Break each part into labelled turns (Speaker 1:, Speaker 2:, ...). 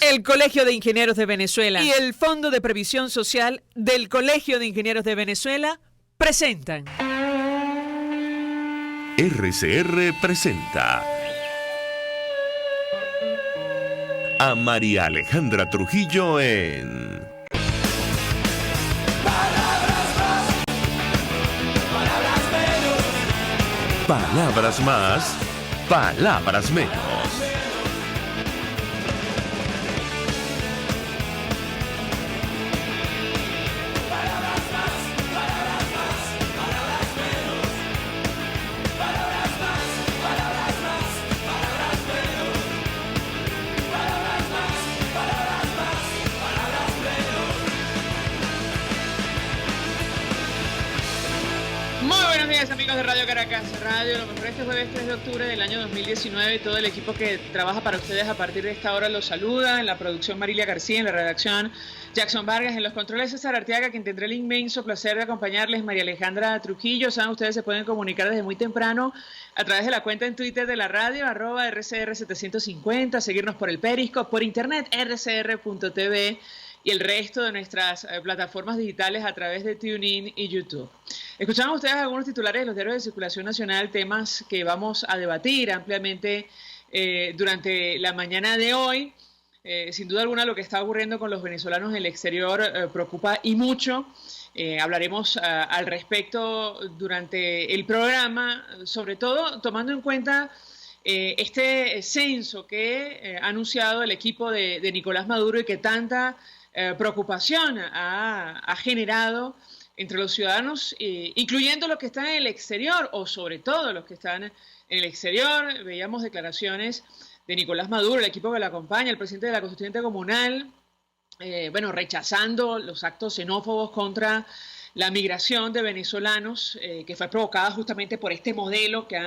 Speaker 1: el Colegio de Ingenieros de Venezuela y el Fondo de Previsión Social del Colegio de Ingenieros de Venezuela presentan.
Speaker 2: RCR presenta a María Alejandra Trujillo en Palabras más, palabras menos.
Speaker 1: Amigos de Radio Caracas Radio, lo mejor este jueves 3 de octubre del año 2019, todo el equipo que trabaja para ustedes a partir de esta hora los saluda. En la producción Marilia García, en la redacción Jackson Vargas, en los controles César Arteaga, quien tendrá el inmenso placer de acompañarles, María Alejandra Trujillo. Saben, ustedes se pueden comunicar desde muy temprano a través de la cuenta en Twitter de la radio, @RCR750, seguirnos por el Periscope, por internet, rcr.tv, y el resto de nuestras plataformas digitales a través de TuneIn y YouTube. Escuchamos ustedes algunos titulares de los diarios de circulación nacional, temas que vamos a debatir ampliamente durante la mañana de hoy. Sin duda alguna, lo que está ocurriendo con los venezolanos en el exterior preocupa y mucho. Hablaremos al respecto durante el programa, sobre todo tomando en cuenta este censo que ha anunciado el equipo de Nicolás Maduro y que tanta preocupación ha generado entre los ciudadanos, incluyendo los que están en el exterior, o sobre todo los que están en el exterior. Veíamos declaraciones de Nicolás Maduro, el equipo que lo acompaña, el presidente de la Constituyente Comunal, rechazando los actos xenófobos contra la migración de venezolanos, que fue provocada justamente por este modelo que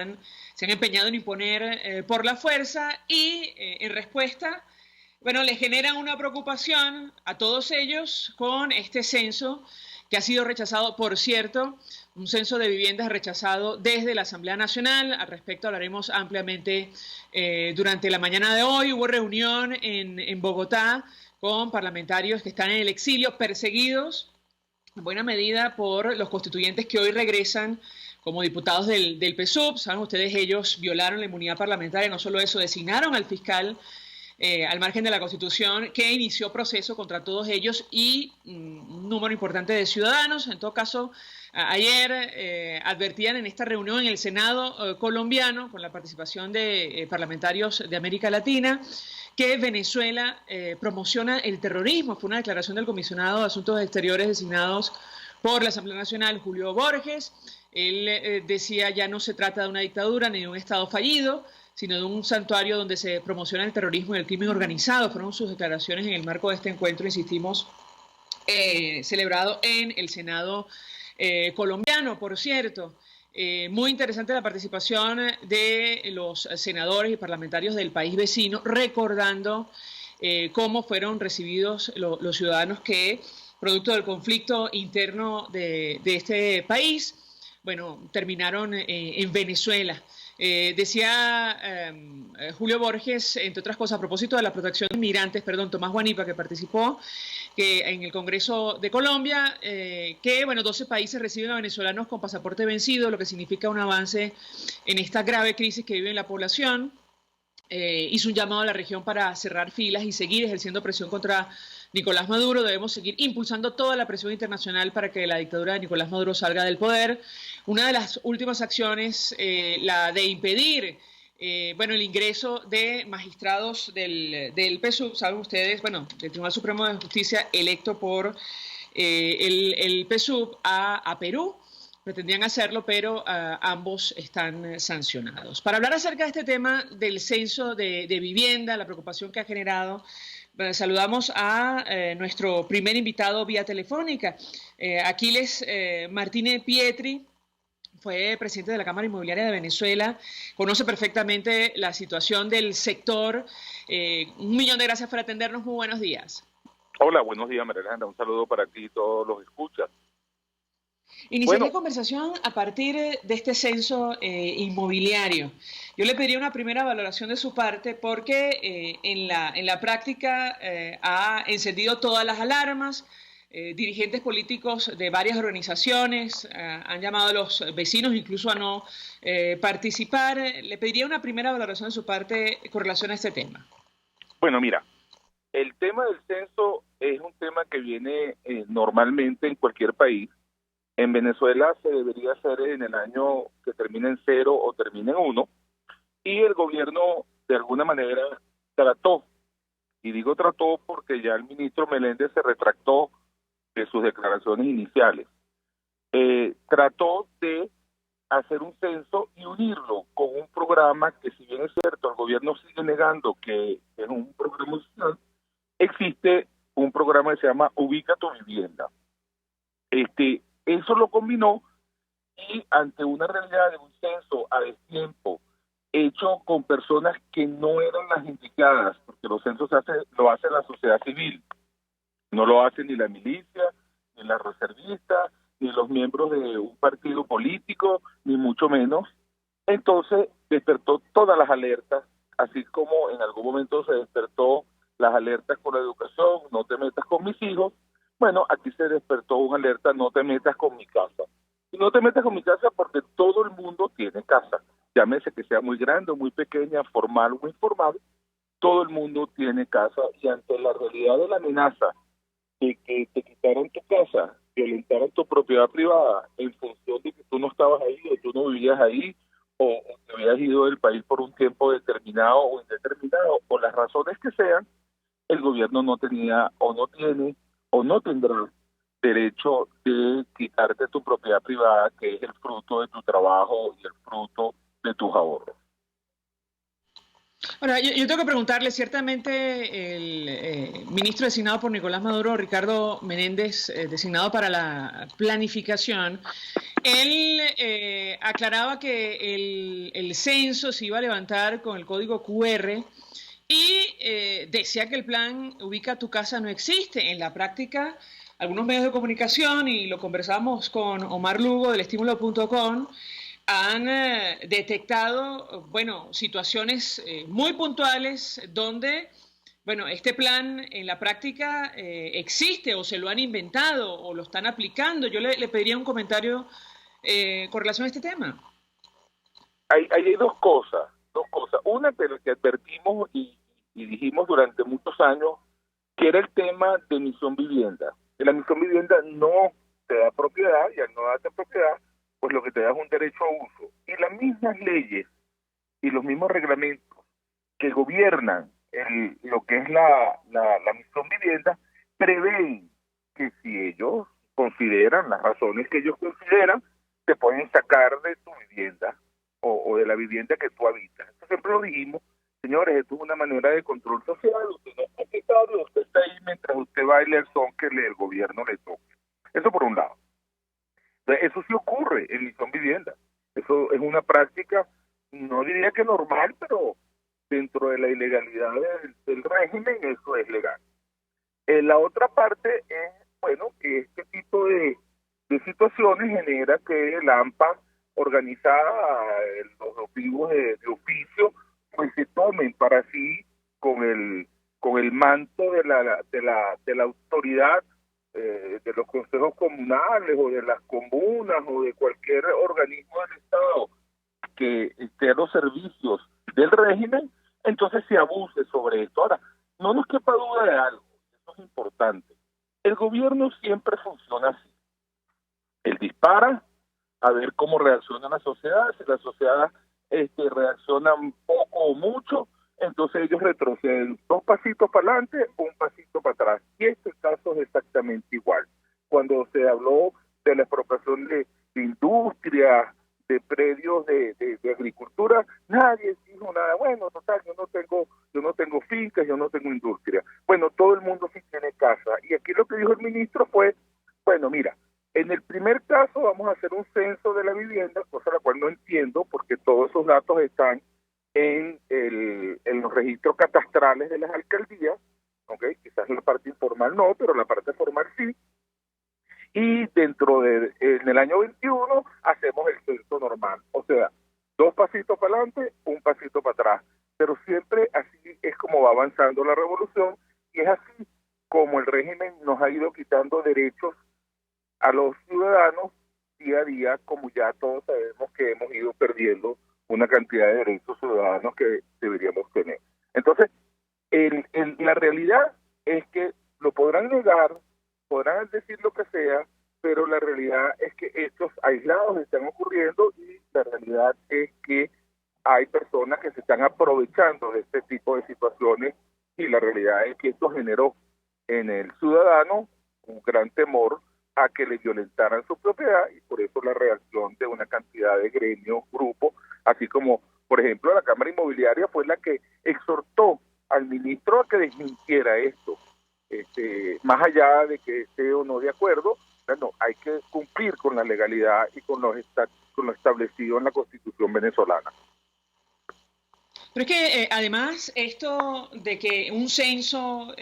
Speaker 1: se han empeñado en imponer por la fuerza, y en respuesta, le generan una preocupación a todos ellos con este censo que ha sido rechazado, por cierto, un censo de viviendas rechazado desde la Asamblea Nacional. Al respecto hablaremos ampliamente durante la mañana de hoy. Hubo reunión en Bogotá con parlamentarios que están en el exilio, perseguidos en buena medida por los constituyentes que hoy regresan como diputados del PSUV. Saben ustedes, ellos violaron la inmunidad parlamentaria, no solo eso, designaron al fiscal al margen de la Constitución, que inició proceso contra todos ellos y un número importante de ciudadanos. En todo caso, ayer advertían en esta reunión en el Senado colombiano, con la participación de parlamentarios de América Latina, que Venezuela promociona el terrorismo. Fue una declaración del comisionado de Asuntos Exteriores designados por la Asamblea Nacional, Julio Borges. Él decía, ya no se trata de una dictadura ni de un Estado fallido, sino de un santuario donde se promociona el terrorismo y el crimen organizado. Fueron sus declaraciones en el marco de este encuentro, insistimos, celebrado en el Senado colombiano, por cierto. Muy interesante la participación de los senadores y parlamentarios del país vecino, recordando cómo fueron recibidos los ciudadanos que, producto del conflicto interno de este país, terminaron en Venezuela. Decía Julio Borges, entre otras cosas, a propósito de la protección de inmigrantes, Tomás Guanipa, que participó en el Congreso de Colombia, que 12 países reciben a venezolanos con pasaporte vencido, lo que significa un avance en esta grave crisis que vive la población. Hizo un llamado a la región para cerrar filas y seguir ejerciendo presión contra Nicolás Maduro. Debemos seguir impulsando toda la presión internacional para que la dictadura de Nicolás Maduro salga del poder. Una de las últimas acciones, la de impedir el ingreso de magistrados del PSUV, saben ustedes, del Tribunal Supremo de Justicia electo por el PSUV a Perú. Pretendían hacerlo, pero ambos están sancionados. Para hablar acerca de este tema del censo de vivienda, la preocupación que ha generado, saludamos a nuestro primer invitado vía telefónica, Aquiles Martínez Pietri. Fue presidente de la Cámara Inmobiliaria de Venezuela, conoce perfectamente la situación del sector. 1.000.000 de gracias por atendernos, muy buenos días.
Speaker 3: Hola, buenos días, María Alejandra, un saludo para ti y todos los escuchas.
Speaker 1: Iniciaría
Speaker 3: Bueno,
Speaker 1: conversación a partir de este censo inmobiliario. Yo le pediría una primera valoración de su parte porque en la práctica ha encendido todas las alarmas. Dirigentes políticos de varias organizaciones han llamado a los vecinos incluso a no participar. Le pediría una primera valoración de su parte con relación a este tema.
Speaker 3: bueno, mira, el tema del censo es un tema que viene normalmente en cualquier país. En Venezuela se debería hacer en el año que termine en 0 o termine en 1, y el gobierno de alguna manera trató, y digo trató porque ya el ministro Meléndez se retractó de sus declaraciones iniciales. Trató de hacer un censo y unirlo con un programa que, si bien es cierto, el gobierno sigue negando que es un programa social. Existe un programa que se llama Ubica tu Vivienda. Eso lo combinó, y ante una realidad de un censo a destiempo hecho con personas que no eran las indicadas, porque los censos lo hace la sociedad civil, no lo hace ni la milicia, ni la reservista, ni los miembros de un partido político, ni mucho menos. Entonces despertó todas las alertas, así como en algún momento se despertó las alertas con la educación, no te metas con mis hijos. Bueno, aquí se despertó una alerta, no te metas con mi casa. Y no te metas con mi casa porque todo el mundo tiene casa. Llámese que sea muy grande o muy pequeña, formal o informal, todo el mundo tiene casa, y ante la realidad de la amenaza de que te quitaran tu casa, violentaran tu propiedad privada en función de que tú no estabas ahí o tú no vivías ahí, o te habías ido del país por un tiempo determinado o indeterminado, o las razones que sean, el gobierno no tenía o no tiene o no tendrá derecho de quitarte tu propiedad privada, que es el fruto de tu trabajo y el fruto de tus ahorros.
Speaker 1: Ahora, yo tengo que preguntarle, ciertamente el ministro designado por Nicolás Maduro, Ricardo Menéndez, designado para la planificación, él aclaraba que el censo se iba a levantar con el código QR y decía que el plan Ubica tu casa no existe. En la práctica, algunos medios de comunicación, y lo conversamos con Omar Lugo del estímulo.com, han detectado, bueno, situaciones muy puntuales donde, bueno, este plan en la práctica existe, o se lo han inventado o lo están aplicando. Yo le pediría un comentario con relación a este tema.
Speaker 3: Hay dos cosas, dos cosas. Una, de lo que advertimos y dijimos durante muchos años, que era el tema de misión vivienda. Que la misión vivienda no te da propiedad, y al no darte propiedad, pues lo que te da es un derecho a uso. Y las mismas leyes y los mismos reglamentos que gobiernan lo que es la misión vivienda prevén que, si ellos consideran, las razones que ellos consideran, te pueden sacar de tu vivienda o de la vivienda que tú habitas. Esto siempre lo dijimos, señores, esto es una manera de control social. Usted no está quitado, usted está ahí mientras usted baile el son que el gobierno le toque. Eso por un lado. Entonces, eso sí ocurre en misión vivienda. Eso es una práctica, no diría que normal, pero dentro de la ilegalidad del régimen, eso es legal. La otra parte es, bueno, que este tipo de situaciones genera que el AMPA, organizada, los vivos de oficio, pues se tomen para sí con el manto de la autoridad, de los consejos comunales o de las comunas o de cualquier organismo del Estado que esté a los servicios del régimen. Entonces se abuse sobre esto. Ahora, no nos quepa duda de algo, eso es importante. El gobierno siempre funciona así. Él dispara a ver cómo reacciona la sociedad. Si la sociedad reacciona poco o mucho, entonces ellos retroceden 2 pasitos para adelante, 1 pasito para atrás. Y este caso es exactamente igual. Cuando se habló de la expropiación de industria, de predios de agricultura, nadie dijo nada. Bueno, total, yo no tengo fincas, yo no tengo industria. Bueno, todo el mundo sí tiene casa. Y aquí lo que dijo el ministro fue, bueno, mira, en el primer caso vamos a hacer un censo de la vivienda, cosa la cual no entiendo, porque todos esos datos están en los registros catastrales de las alcaldías, ¿okay? Quizás la parte informal no, pero la parte formal sí. y en el año 21 hacemos el censo normal. O sea, 2 pasitos para adelante, 1 pasito para atrás. Pero siempre así es como va avanzando la revolución y es así como el régimen nos ha ido quitando derechos a los ciudadanos día a día, como ya todos sabemos que hemos ido perdiendo una cantidad de derechos ciudadanos que deberíamos tener. Entonces, la realidad es que lo podrán negar, podrán decir lo que sea, pero la realidad es que estos aislados están ocurriendo y la realidad es que hay personas que se están aprovechando de este tipo de situaciones y la realidad es que esto generó en el ciudadano un gran temor a que le violentaran su propiedad y por eso la reacción de una cantidad de gremios, grupos, así como, por ejemplo, la Cámara Inmobiliaria fue la que exhortó al ministro a que desmintiera esto. Más allá de que esté o no de acuerdo, bueno, hay que cumplir con la legalidad y con lo establecido en la Constitución venezolana.
Speaker 1: Pero es que además esto de que un censo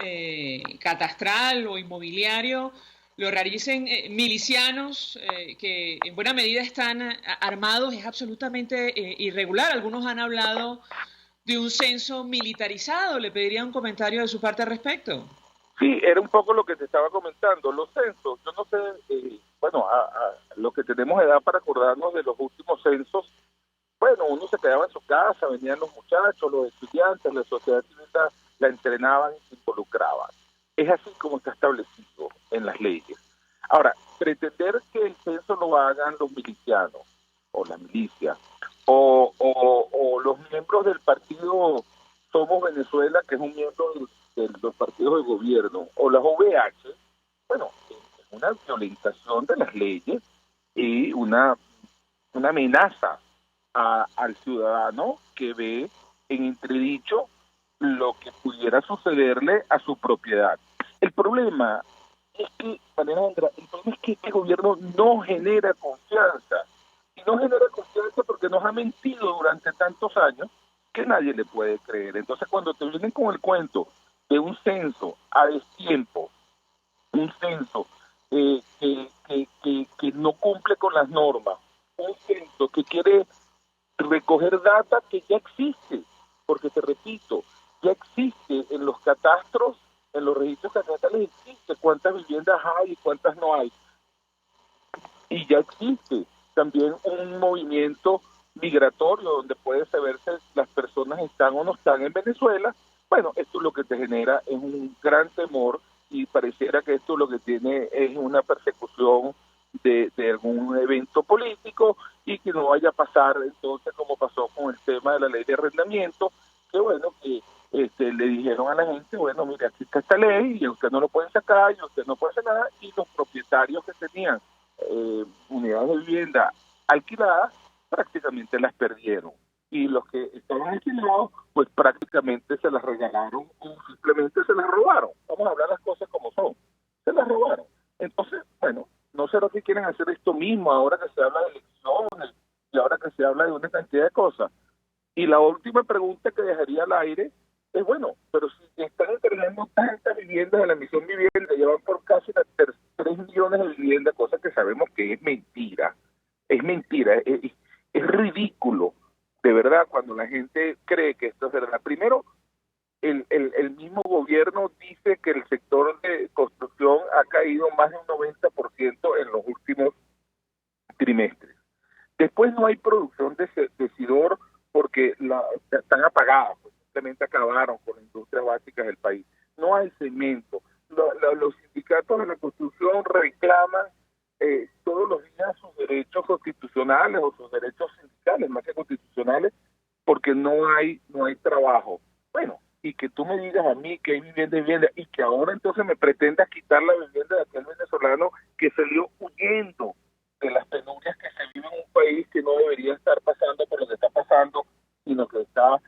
Speaker 1: catastral o inmobiliario lo realicen milicianos que en buena medida están armados es absolutamente irregular. Algunos han hablado de un censo militarizado. ¿Le pediría un comentario de su parte al respecto?
Speaker 3: Sí, era un poco lo que te estaba comentando. Los censos, yo no sé, bueno, lo que tenemos edad para acordarnos de los últimos censos, bueno, uno se quedaba en su casa, venían los muchachos, los estudiantes, la sociedad civil la entrenaban y se involucraban. Es así como está establecido en las leyes. Ahora, pretender que el censo lo hagan los milicianos o la milicia o los miembros del partido Somos Venezuela, que es un miembro de los partidos de gobierno, o las OVH, bueno, es una violentación de las leyes y una amenaza al ciudadano que ve en entredicho lo que pudiera sucederle a su propiedad. El problema es que, este gobierno no genera confianza. Y no genera confianza porque nos ha mentido durante tantos años que nadie le puede creer. Entonces, cuando te vienen con el cuento de un censo a destiempo, un censo que no cumple con las normas, un censo que quiere recoger data que ya existe, porque te repito, ya existe en los catastros, en los registros catastrales existe cuántas viviendas hay y cuántas no hay. Y ya existe también un movimiento migratorio donde puede saberse las personas están o no están en Venezuela. Bueno, esto lo que te genera es un gran temor y pareciera que esto lo que tiene es una persecución de algún evento político y que no vaya a pasar entonces como pasó con el tema de la ley de arrendamiento, que bueno, que le dijeron a la gente, bueno, mire, aquí está esta ley y usted no lo puede sacar y usted no puede hacer nada, y los propietarios que tenían unidades de vivienda alquiladas prácticamente las perdieron y los que estaban alquilados pues prácticamente se las regalaron o simplemente se las robaron. Vamos a hablar las cosas como son, se las robaron. Entonces, bueno, no sé lo que quieren hacer esto mismo ahora que se habla de elecciones y ahora que se habla de una cantidad de cosas. Y la última pregunta que dejaría al aire es, bueno, pero si están entregando tantas viviendas de la Misión Vivienda, llevan por casi 3 millones de viviendas, cosa que sabemos que es mentira, es ridículo, de verdad, cuando la gente cree que esto es verdad. Primero, el mismo gobierno dice que el sector de construcción ha caído más de un 90% en los últimos trimestres. Después no hay producción de decidor porque están apagadas, pues, simplemente acabaron con las industrias básicas del país. No hay cemento. Los sindicatos de la construcción reclaman todos los días sus derechos constitucionales o sus derechos sindicales, más que constitucionales, porque no hay trabajo. Bueno, y que tú me digas a mí que hay vivienda y que ahora entonces me pretendas quitar la vivienda de aquel venezolano que salió huyendo de las penurias que se vive en un país que no debería estar pasando por lo que está pasando, sino que está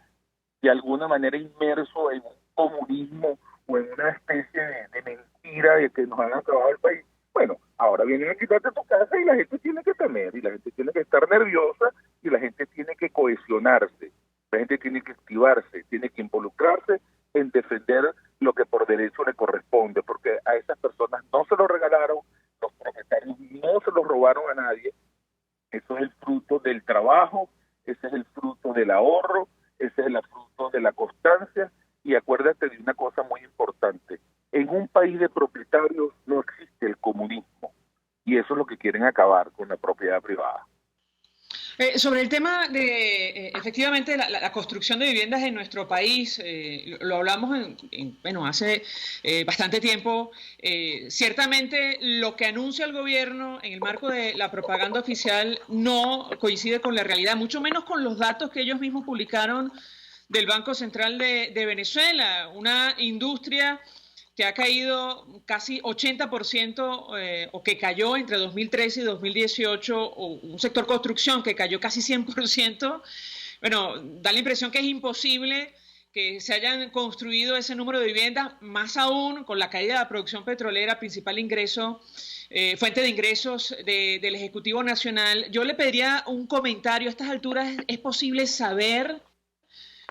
Speaker 3: de alguna manera inmerso en un comunismo o en una especie de mentira de que nos han acabado el país. Bueno, ahora vienen a quitarte tu casa y la gente tiene que temer, y la gente tiene que estar nerviosa, y la gente tiene que cohesionarse, la gente tiene que activarse, tiene que involucrarse en defender lo que por derecho le corresponde, porque a esas personas no se lo regalaron, los propietarios robaron a nadie. Eso es el fruto del trabajo, ese es el fruto del ahorro, ese es el fruto de la constancia. Y acuérdate de una cosa muy importante: en un país de propietarios no existe el comunismo, y eso es lo que quieren acabar con la propiedad privada.
Speaker 1: Sobre el tema de, efectivamente, la construcción de viviendas en nuestro país, lo hablamos bueno, hace bastante tiempo. Ciertamente, lo que anuncia el gobierno en el marco de la propaganda oficial no coincide con la realidad, mucho menos con los datos que ellos mismos publicaron del Banco Central de Venezuela, una industria que ha caído casi 80%, o que cayó entre 2013 y 2018, o un sector construcción que cayó casi 100%. Bueno, da la impresión que es imposible que se hayan construido ese número de viviendas, más aún con la caída de la producción petrolera, principal ingreso, fuente de ingresos del Ejecutivo Nacional. Yo le pediría un comentario. A estas alturas, ¿es posible saber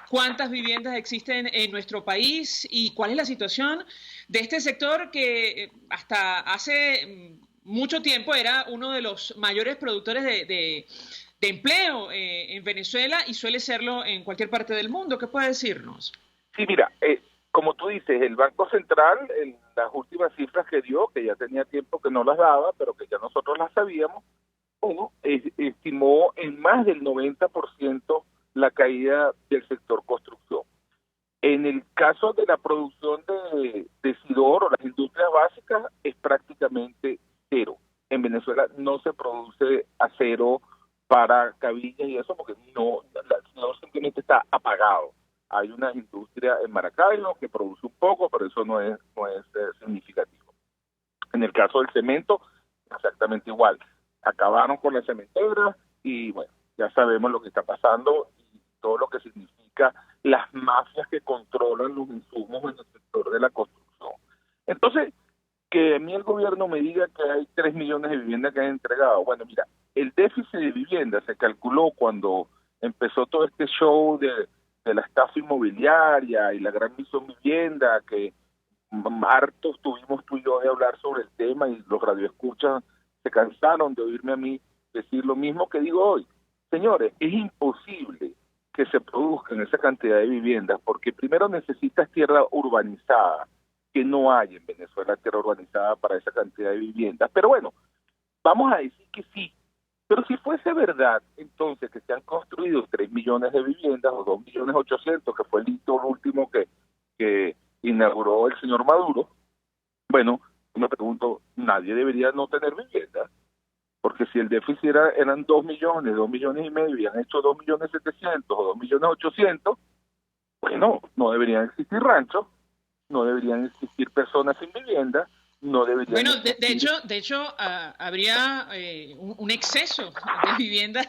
Speaker 1: cuántas viviendas existen en nuestro país y cuál es la situación de este sector que hasta hace mucho tiempo era uno de los mayores productores de empleo en Venezuela, y suele serlo en cualquier parte del mundo? ¿Qué puede decirnos?
Speaker 3: Sí, mira, como tú dices, el Banco Central, en las últimas cifras que dio, que ya tenía tiempo que no las daba, pero que ya nosotros las sabíamos, bueno, estimó en más del 90% la caída del sector construcción. En el caso de la producción de Sidor o las industrias básicas, es prácticamente cero. En Venezuela no se produce acero para cabillas y eso, porque no simplemente está apagado. Hay una industria en Maracaibo que produce un poco, pero eso no es significativo. En el caso del cemento, exactamente igual. Acabaron con la cementera y bueno, ya sabemos lo que está pasando y todo lo que significa las mafias que controlan los insumos en el sector de la construcción. Entonces, que a mí el gobierno me diga que hay 3 millones de viviendas que han entregado. Bueno, mira, el déficit de viviendas se calculó cuando empezó todo este show de la estafa inmobiliaria y la gran Misión Vivienda, que hartos tuvimos tú y yo de hablar sobre el tema, y los radioescuchas se cansaron de oírme a mí decir lo mismo que digo hoy. Señores, es imposible que se produzcan esa cantidad de viviendas, porque primero necesitas tierra urbanizada, que no hay en Venezuela tierra urbanizada para esa cantidad de viviendas. Pero bueno, vamos a decir que sí. Pero si fuese verdad, entonces, que se han construido 3 millones de viviendas o 2.800.000, que fue el hito último que inauguró el señor Maduro, bueno, me pregunto, nadie debería no tener vivienda, porque si el déficit eran 2 millones, 2 millones y medio, y han hecho 2.700.000 o 2.800.000, bueno, no deberían existir ranchos, no deberían existir personas sin vivienda, no deberían.
Speaker 1: Bueno, de hecho, habría un exceso de viviendas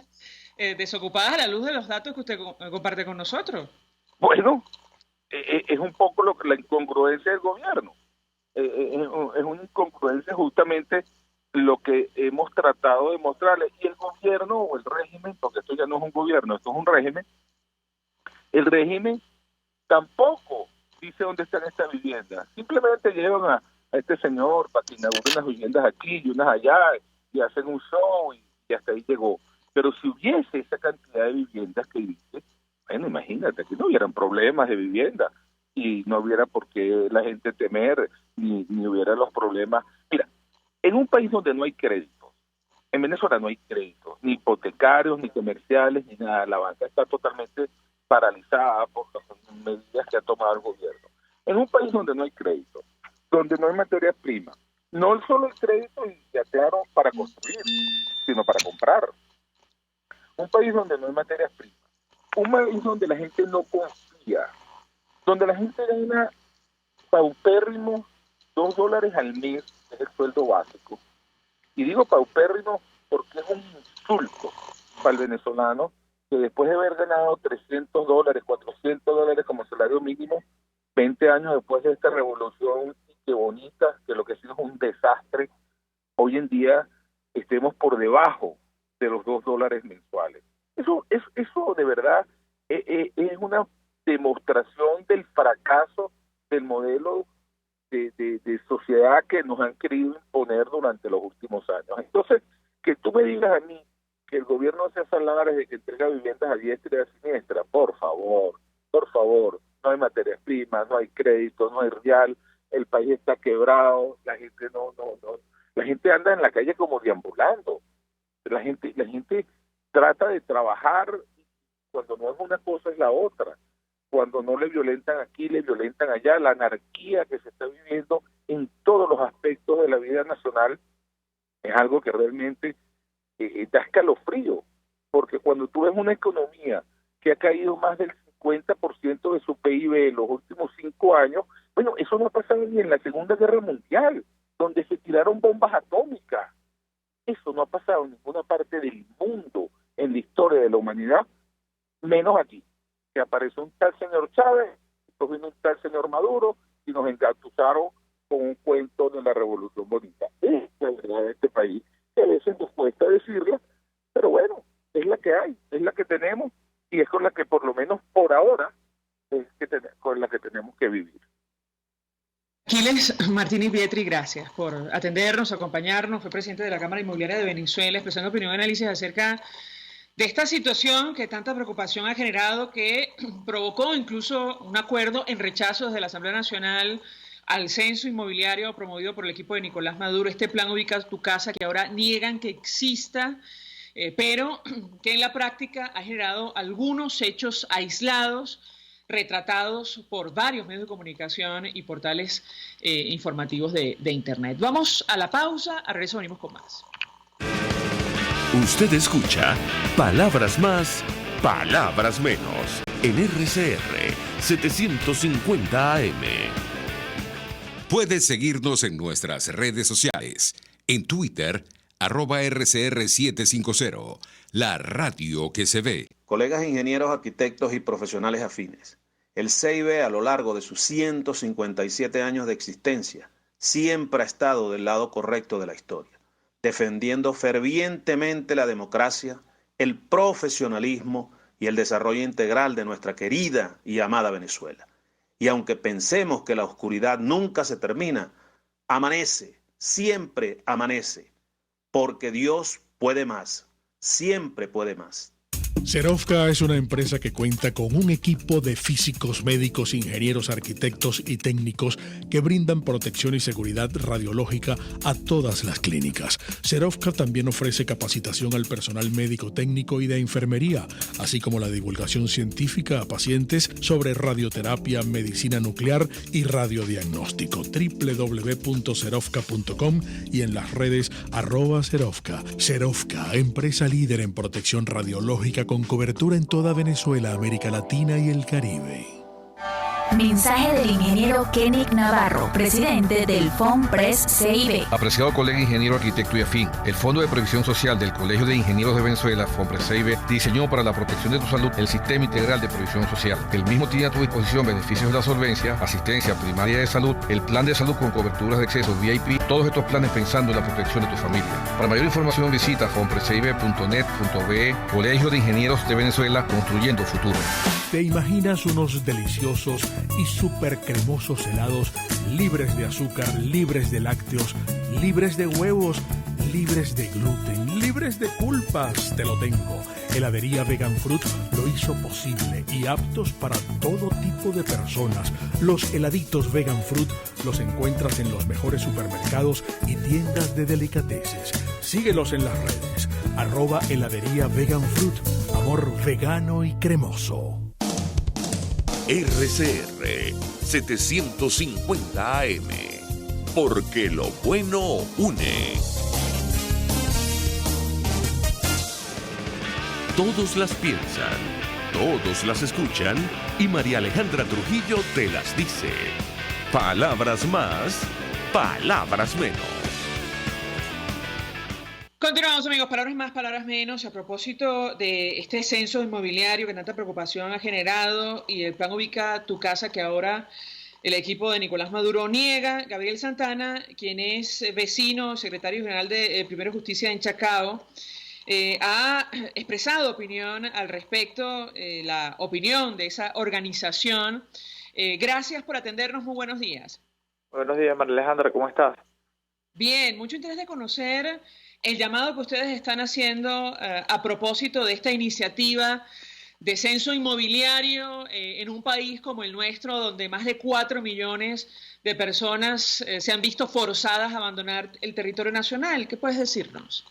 Speaker 1: desocupadas a la luz de los datos que usted comparte con nosotros.
Speaker 3: Bueno, es un poco la incongruencia del gobierno. Es una incongruencia justamente lo que hemos tratado de mostrarle. Y el gobierno o el régimen, porque esto ya no es un gobierno, esto es un régimen, el régimen tampoco dice dónde están estas viviendas. Simplemente llevan a este señor para que inaugure unas viviendas aquí y unas allá, y hacen un show y hasta ahí llegó. Pero si hubiese esa cantidad de viviendas que dice, bueno, imagínate, que no hubieran problemas de vivienda y no hubiera por qué la gente temer, ni hubiera los problemas. Mira, en un país donde no hay créditos, en Venezuela no hay créditos, ni hipotecarios, ni comerciales, ni nada. La banca está totalmente paralizada por las medidas que ha tomado el gobierno. En un país donde no hay crédito, donde no hay materia prima, no solo el crédito, y ya claro, para construir, sino para comprar. Un país donde no hay materia prima, un país donde la gente no confía, donde la gente gana paupérrimo $2 al mes, es el sueldo básico. Y digo paupérrimo porque es un insulto para el venezolano que después de haber ganado $300, $400 como salario mínimo, 20 años después de esta revolución, que bonita, que lo que ha sido es un desastre, hoy en día estemos por debajo de los $2 mensuales. Eso de verdad es una demostración del fracaso del modelo de sociedad que nos han querido imponer durante los últimos años. Entonces, que tú me digas a mí que el gobierno hace salares de que entrega viviendas a diestra y a siniestra, por favor, no hay materias primas, no hay crédito, no hay real, el país está quebrado, la gente la gente anda en la calle como deambulando, la gente trata de trabajar, cuando no es una cosa es la otra, cuando no le violentan aquí, le violentan allá, la anarquía que se está viviendo en todos los aspectos de la vida nacional es algo que realmente da escalofrío, porque cuando tú ves una economía que ha caído más del 50% de su PIB en los últimos 5 años, bueno, eso no ha pasado ni en la Segunda Guerra Mundial, donde se tiraron bombas atómicas. Eso no ha pasado en ninguna parte del mundo en la historia de la humanidad, menos aquí, que apareció un tal señor Chávez, después vino un tal señor Maduro y nos engatusaron con un cuento de la Revolución Bonita. Es la verdad de este país, que a veces nos cuesta decirla, pero bueno, es la que hay, es la que tenemos y es con la que por lo menos por ahora con la que tenemos que vivir.
Speaker 1: Aquiles Martínez Vietri, gracias por atendernos, acompañarnos. Fue presidente de la Cámara Inmobiliaria de Venezuela, expresando opinión y análisis acerca de esta situación que tanta preocupación ha generado, que provocó incluso un acuerdo en rechazo desde la Asamblea Nacional al censo inmobiliario promovido por el equipo de Nicolás Maduro, este plan Ubica tu Casa, que ahora niegan que exista, pero que en la práctica ha generado algunos hechos aislados, retratados por varios medios de comunicación y portales informativos de Internet. Vamos a la pausa, a regreso venimos con más.
Speaker 2: Usted escucha Palabras Más, Palabras Menos, en RCR 750 AM.
Speaker 4: Puedes seguirnos en nuestras redes sociales. En Twitter, @RCR750, la radio que se ve.
Speaker 5: Colegas ingenieros, arquitectos y profesionales afines, el CIB a lo largo de sus 157 años de existencia siempre ha estado del lado correcto de la historia, defendiendo fervientemente la democracia, el profesionalismo y el desarrollo integral de nuestra querida y amada Venezuela. Y aunque pensemos que la oscuridad nunca se termina, amanece, siempre amanece, porque Dios puede más, siempre puede más.
Speaker 6: Serovka es una empresa que cuenta con un equipo de físicos, médicos, ingenieros, arquitectos y técnicos que brindan protección y seguridad radiológica a todas las clínicas. Serovka también ofrece capacitación al personal médico, técnico y de enfermería, así como la divulgación científica a pacientes sobre radioterapia, medicina nuclear y radiodiagnóstico. www.serovka.com y en las redes @Serovka. Serovka, empresa líder en protección radiológica con cobertura en toda Venezuela, América Latina y el Caribe.
Speaker 7: Mensaje del ingeniero Kenick Navarro, presidente del FONPRES CIB.
Speaker 8: Apreciado colega ingeniero, arquitecto y afín, el Fondo de Previsión Social del Colegio de Ingenieros de Venezuela, FONPRES CIB, diseñó para la protección de tu salud el Sistema Integral de Previsión Social. El mismo tiene a tu disposición beneficios de la solvencia, asistencia primaria de salud, el plan de salud con coberturas de acceso VIP, todos estos planes pensando en la protección de tu familia. Para mayor información visita fonprescib.net.be, Colegio de Ingenieros de Venezuela, construyendo futuro.
Speaker 6: ¿Te imaginas unos deliciosos y súper cremosos helados libres de azúcar, libres de lácteos, libres de huevos, libres de gluten, libres de culpas? Te lo tengo. Heladería Vegan Fruit lo hizo posible y aptos para todo tipo de personas. Los heladitos Vegan Fruit los encuentras en los mejores supermercados y tiendas de delicateces. Síguelos en las redes. @heladería Vegan Fruit. Amor vegano y cremoso.
Speaker 2: RCR 750 AM, porque lo bueno une. Todos las piensan, todos las escuchan y María Alejandra Trujillo te las dice. Palabras más, palabras menos.
Speaker 1: Continuamos, amigos, palabras más, palabras menos. A propósito de este censo inmobiliario que tanta preocupación ha generado y el plan Ubica tu Casa que ahora el equipo de Nicolás Maduro niega, Gabriel Santana, quien es vecino, secretario general de Primero Justicia en Chacao, ha expresado opinión al respecto, la opinión de esa organización. Gracias por atendernos, muy buenos días.
Speaker 9: Buenos días, María Alejandra, ¿cómo estás?
Speaker 1: Bien, mucho interés de conocer el llamado que ustedes están haciendo a propósito de esta iniciativa de censo inmobiliario en un país como el nuestro, donde más de 4 millones de personas se han visto forzadas a abandonar el territorio nacional. ¿Qué puedes decirnos?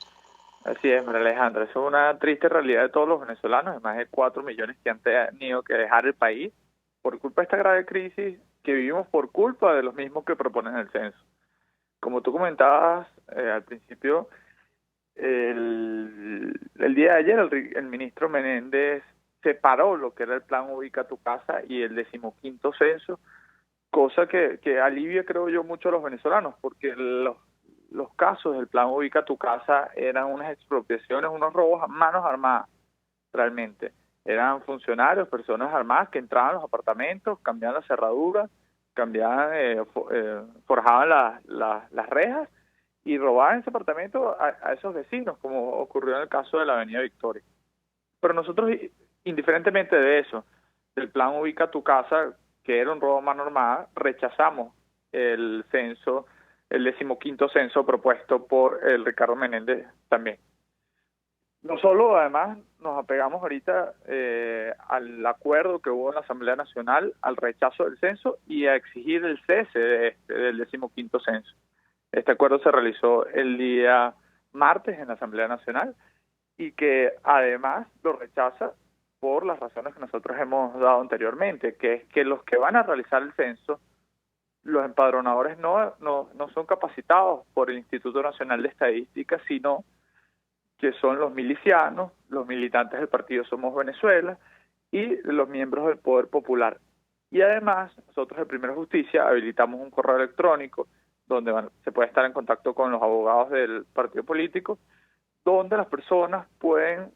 Speaker 9: Así es, María Alejandra. Eso es una triste realidad de todos los venezolanos, de más de 4 millones que han tenido que dejar el país por culpa de esta grave crisis que vivimos por culpa de los mismos que proponen el censo. Como tú comentabas al principio, el día de ayer el ministro Menéndez separó lo que era el plan Ubica tu Casa y el 15º censo, cosa que alivia, creo yo, mucho a los venezolanos, porque los casos del plan Ubica tu Casa eran unas expropiaciones, unos robos a manos armadas, realmente. Eran funcionarios, personas armadas que entraban a los apartamentos, cambiaban las cerraduras, forjaban las rejas y robaban ese apartamento a esos vecinos, como ocurrió en el caso de la Avenida Victoria. Pero nosotros, indiferentemente de eso, del plan Ubica tu Casa, que era un robo a mano armada, rechazamos el censo, el 15º censo propuesto por el Ricardo Menéndez también. No solo, además, nos apegamos ahorita al acuerdo que hubo en la Asamblea Nacional, al rechazo del censo y a exigir el cese del 15º censo. Este acuerdo se realizó el día martes en la Asamblea Nacional y que además lo rechaza por las razones que nosotros hemos dado anteriormente, que es que los que van a realizar el censo, los empadronadores no son capacitados por el Instituto Nacional de Estadística, sino que son los milicianos, los militantes del partido Somos Venezuela y los miembros del Poder Popular. Y además, nosotros en Primera Justicia habilitamos un correo electrónico donde se puede estar en contacto con los abogados del partido político, donde las personas pueden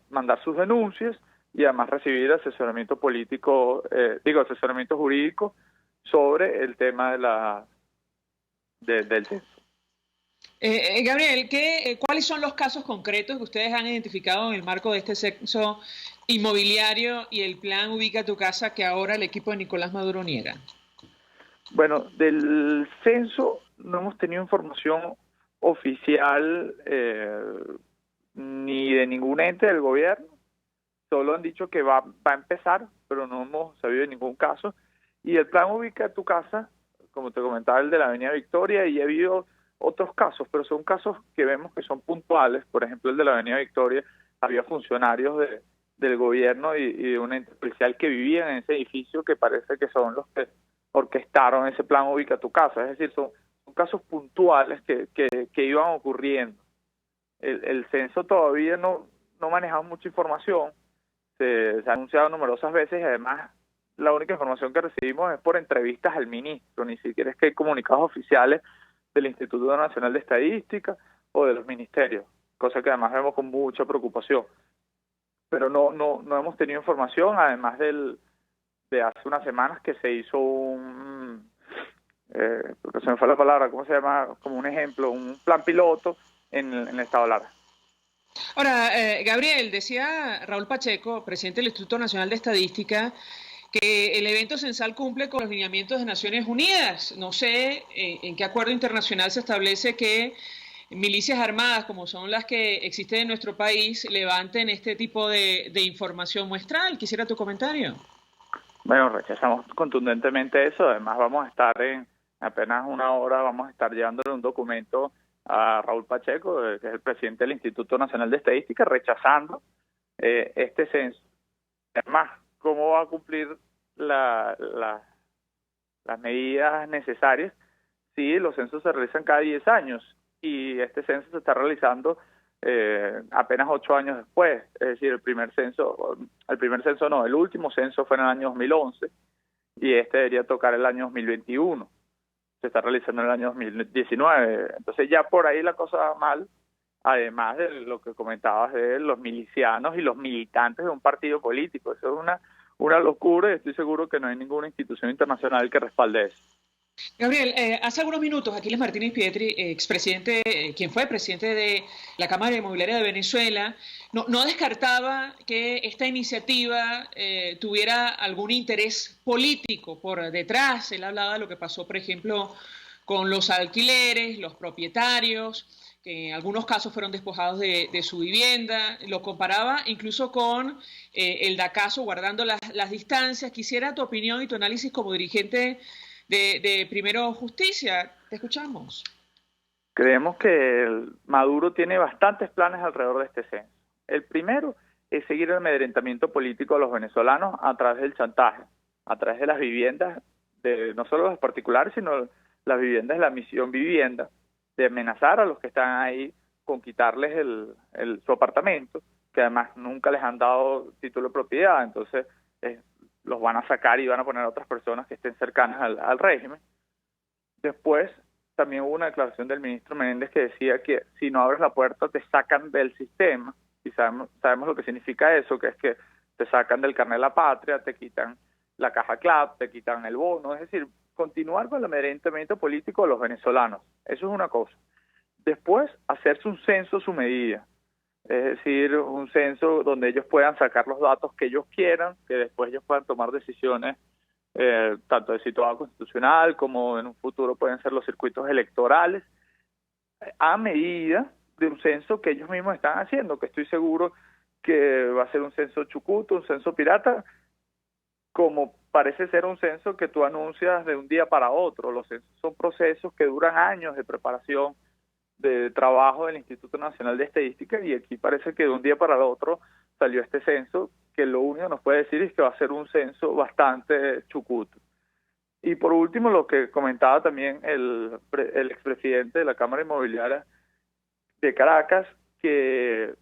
Speaker 9: mandar sus denuncias y además recibir asesoramiento político, asesoramiento jurídico sobre el tema del censo.
Speaker 1: Gabriel, ¿cuáles son los casos concretos que ustedes han identificado en el marco de este censo inmobiliario y el plan Ubica tu Casa que ahora el equipo de Nicolás Maduro niega?
Speaker 9: Bueno, del censo no hemos tenido información oficial ni de ningún ente del gobierno. Solo han dicho que va a empezar, pero no hemos sabido de ningún caso. Y el plan Ubica tu Casa, como te comentaba, el de la Avenida Victoria, y ha habido otros casos, pero son casos que vemos que son puntuales. Por ejemplo, el de la Avenida Victoria, había funcionarios del gobierno y de un ente policial que vivían en ese edificio, que parece que son los que orquestaron ese plan Ubica tu Casa. Es decir, son casos puntuales que iban ocurriendo. El censo todavía no manejamos mucha información, se ha anunciado numerosas veces y además la única información que recibimos es por entrevistas al ministro, ni siquiera es que hay comunicados oficiales del Instituto Nacional de Estadística o de los ministerios, cosa que además vemos con mucha preocupación. Pero no hemos tenido información, además de hace unas semanas que se hizo porque se me fue la palabra, ¿cómo se llama? Como un ejemplo, un plan piloto en el estado Lara.
Speaker 1: Ahora, Gabriel, decía Raúl Pacheco, presidente del Instituto Nacional de Estadística, que el evento censal cumple con los lineamientos de Naciones Unidas. No sé en qué acuerdo internacional se establece que milicias armadas, como son las que existen en nuestro país, levanten este tipo de información muestral. Quisiera tu comentario.
Speaker 9: Bueno, rechazamos contundentemente eso. Además, vamos a estar en apenas una hora, vamos a estar llevándole un documento a Raúl Pacheco, que es el presidente del Instituto Nacional de Estadística, rechazando este censo. Además, ¿cómo va a cumplir las medidas necesarias si los censos se realizan cada 10 años y este censo se está realizando apenas 8 años después? Es decir, el último censo fue en el año 2011 y este debería tocar el año 2021. Se está realizando en el año 2019. Entonces ya por ahí la cosa va mal, además de lo que comentabas de los milicianos y los militantes de un partido político. Eso es una locura y estoy seguro que no hay ninguna institución internacional que respalde eso.
Speaker 1: Gabriel, hace algunos minutos Aquiles Martínez Pietri, expresidente, quien fue presidente de la Cámara Inmobiliaria de Venezuela, no descartaba que esta iniciativa tuviera algún interés político por detrás. Él hablaba de lo que pasó, por ejemplo, con los alquileres, los propietarios, que en algunos casos fueron despojados de su vivienda. Lo comparaba incluso con el DACASO, guardando las distancias. Quisiera tu opinión y tu análisis como dirigente de Primero Justicia. Te escuchamos.
Speaker 9: Creemos que Maduro tiene bastantes planes alrededor de este censo. El primero es seguir el amedrentamiento político a los venezolanos a través del chantaje, a través de las viviendas, no solo los particulares, sino las viviendas de la misión vivienda, de amenazar a los que están ahí con quitarles su apartamento, que además nunca les han dado título de propiedad, entonces los van a sacar y van a poner a otras personas que estén cercanas al régimen. Después también hubo una declaración del ministro Menéndez que decía que si no abres la puerta te sacan del sistema, y sabemos lo que significa eso, que es que te sacan del carnet de la patria, te quitan la caja CLAP, te quitan el bono, es decir, continuar con el amedrentamiento político de los venezolanos. Eso es una cosa. Después, hacerse un censo a su medida, es decir, un censo donde ellos puedan sacar los datos que ellos quieran, que después ellos puedan tomar decisiones tanto de situado constitucional como en un futuro pueden ser los circuitos electorales, a medida de un censo que ellos mismos están haciendo, que estoy seguro que va a ser un censo chucuto, un censo pirata, como parece ser un censo que tú anuncias de un día para otro. Los censos son procesos que duran años de preparación, de trabajo del Instituto Nacional de Estadística, y aquí parece que de un día para el otro salió este censo, que lo único que nos puede decir es que va a ser un censo bastante chucuto. Y por último, lo que comentaba también el expresidente de la Cámara Inmobiliaria de Caracas, que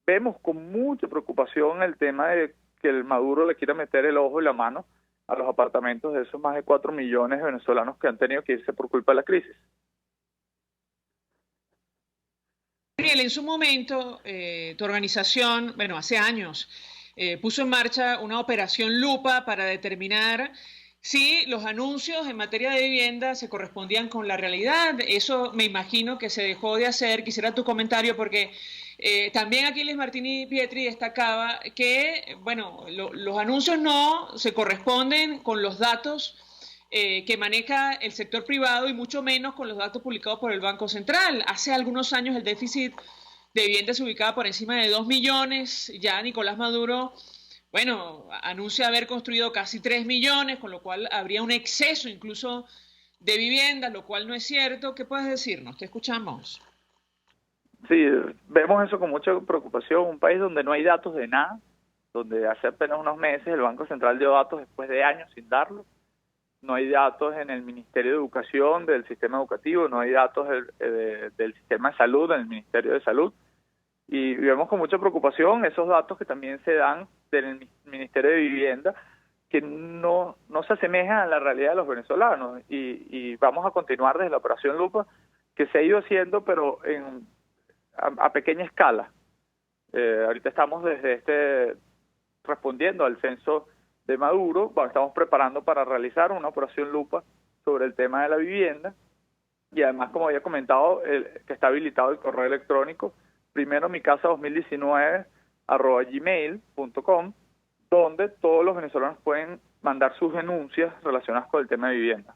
Speaker 9: vemos con mucha preocupación el tema de que el Maduro le quiera meter el ojo y la mano a los apartamentos de esos más de 4 millones de venezolanos que han tenido que irse por culpa de la crisis.
Speaker 1: Gabriel, en su momento, tu organización, hace años, puso en marcha una operación lupa para determinar si los anuncios en materia de vivienda se correspondían con la realidad. Eso me imagino que se dejó de hacer. Quisiera tu comentario porque también Aquiles Martini Pietri destacaba que, los anuncios no se corresponden con los datos que maneja el sector privado y mucho menos con los datos publicados por el Banco Central. Hace algunos años el déficit de vivienda se ubicaba por encima de 2 millones. Ya Nicolás Maduro, anuncia haber construido casi 3 millones, con lo cual habría un exceso incluso de viviendas, lo cual no es cierto. ¿Qué puedes decirnos? Te escuchamos.
Speaker 9: Sí, vemos eso con mucha preocupación. Un país donde no hay datos de nada, donde hace apenas unos meses el Banco Central dio datos después de años sin darlos. No hay datos en el Ministerio de Educación del sistema educativo, no hay datos del sistema de salud, en el Ministerio de Salud. Y vemos con mucha preocupación esos datos que también se dan del Ministerio de Vivienda, que no se asemejan a la realidad de los venezolanos. Y vamos a continuar desde la Operación Lupa, que se ha ido haciendo, pero a pequeña escala. Ahorita estamos respondiendo al censo de Maduro, estamos preparando para realizar una operación lupa sobre el tema de la vivienda, y además, como había comentado, que está habilitado el correo electrónico primeromicasa2019@gmail.com, donde todos los venezolanos pueden mandar sus denuncias relacionadas con el tema de vivienda.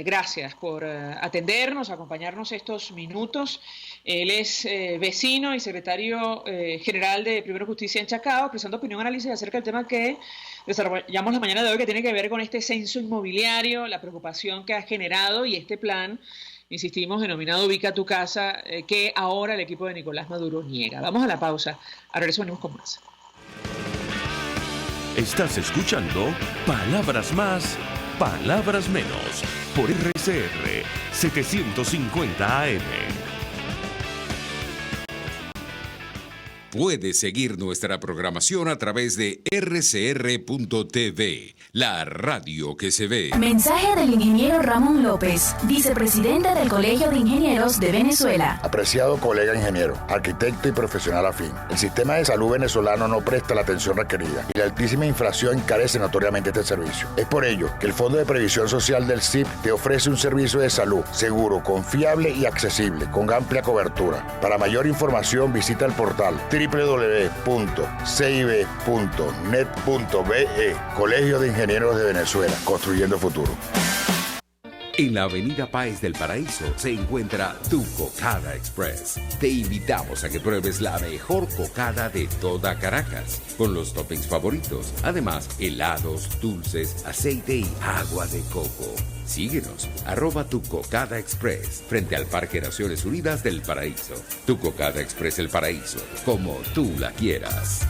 Speaker 1: Gracias por atendernos, acompañarnos estos minutos. Él es vecino y secretario general de Primero Justicia en Chacao, prestando opinión y análisis acerca del tema que desarrollamos la mañana de hoy, que tiene que ver con este censo inmobiliario, la preocupación que ha generado y este plan, insistimos, denominado Ubica tu Casa, que ahora el equipo de Nicolás Maduro niega. Vamos a la pausa. A regreso venimos con más.
Speaker 2: Estás escuchando Palabras Más, Palabras Menos, por RCR 750 AM.
Speaker 4: Puedes seguir nuestra programación a través de rcr.tv, la radio que se ve.
Speaker 7: Mensaje del ingeniero Ramón López, vicepresidente del Colegio de Ingenieros de Venezuela.
Speaker 10: Apreciado colega ingeniero, arquitecto y profesional afín, el sistema de salud venezolano no presta la atención requerida y la altísima inflación encarece notoriamente este servicio. Es por ello que el Fondo de Previsión Social del CIP te ofrece un servicio de salud seguro, confiable y accesible, con amplia cobertura. Para mayor información visita el portal www.cib.net.be, Colegio de Ingenieros de Venezuela, construyendo futuro.
Speaker 4: En la avenida Páez del Paraíso se encuentra Tu Cocada Express. Te invitamos a que pruebes la mejor cocada de toda Caracas, con los toppings favoritos. Además, helados, dulces, aceite y agua de coco. Síguenos, @Tu Cocada Express, frente al Parque Naciones Unidas del Paraíso. Tu Cocada Express El Paraíso, como tú la quieras.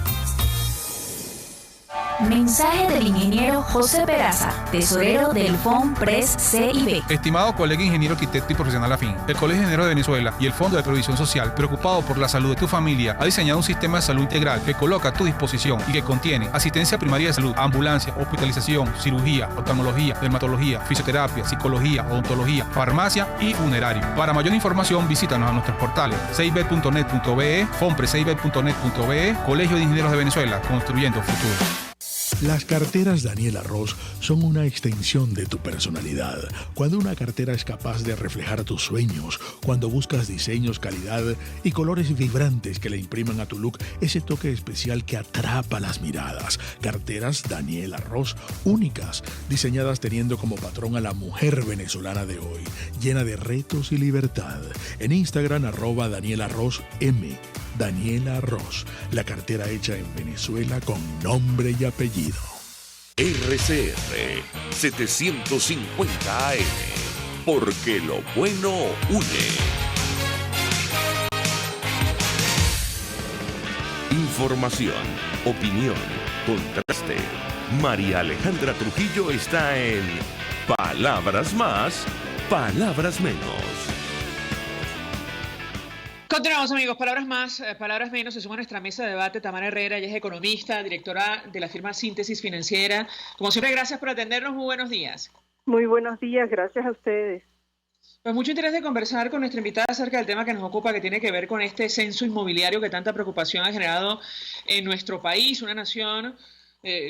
Speaker 7: Mensaje del ingeniero José Peraza, tesorero del FOMPRES CIB.
Speaker 11: Estimado colega ingeniero, arquitecto y profesional afín, el Colegio de Ingenieros de Venezuela y el Fondo de Previsión Social, preocupado por la salud de tu familia, ha diseñado un sistema de salud integral que coloca a tu disposición y que contiene asistencia primaria de salud, ambulancia, hospitalización, cirugía, oftalmología, dermatología, fisioterapia, psicología, odontología, farmacia y funerario. Para mayor información, visítanos a nuestros portales cib.net.be, fomprescib.net.be, Colegio de Ingenieros de Venezuela, construyendo futuro.
Speaker 6: Las carteras Daniela Ross son una extensión de tu personalidad. Cuando una cartera es capaz de reflejar tus sueños, cuando buscas diseños, calidad y colores vibrantes que le impriman a tu look ese toque especial que atrapa las miradas. Carteras Daniela Ross, únicas, diseñadas teniendo como patrón a la mujer venezolana de hoy, llena de retos y libertad. En Instagram @DanielaRossM. Daniela Ross, la cartera hecha en Venezuela con nombre y apellido.
Speaker 2: RCR 750 AM, porque lo bueno une. Información, opinión, contraste. María Alejandra Trujillo está en Palabras Más, Palabras Menos.
Speaker 1: Continuamos, amigos. Palabras más, palabras menos. Se suma a nuestra mesa de debate Tamara Herrera. Ella es economista, directora de la firma Síntesis Financiera. Como siempre, gracias por atendernos. Muy buenos días.
Speaker 12: Muy buenos días. Gracias a ustedes.
Speaker 1: Pues mucho interés de conversar con nuestra invitada acerca del tema que nos ocupa, que tiene que ver con este censo inmobiliario que tanta preocupación ha generado en nuestro país, una nación,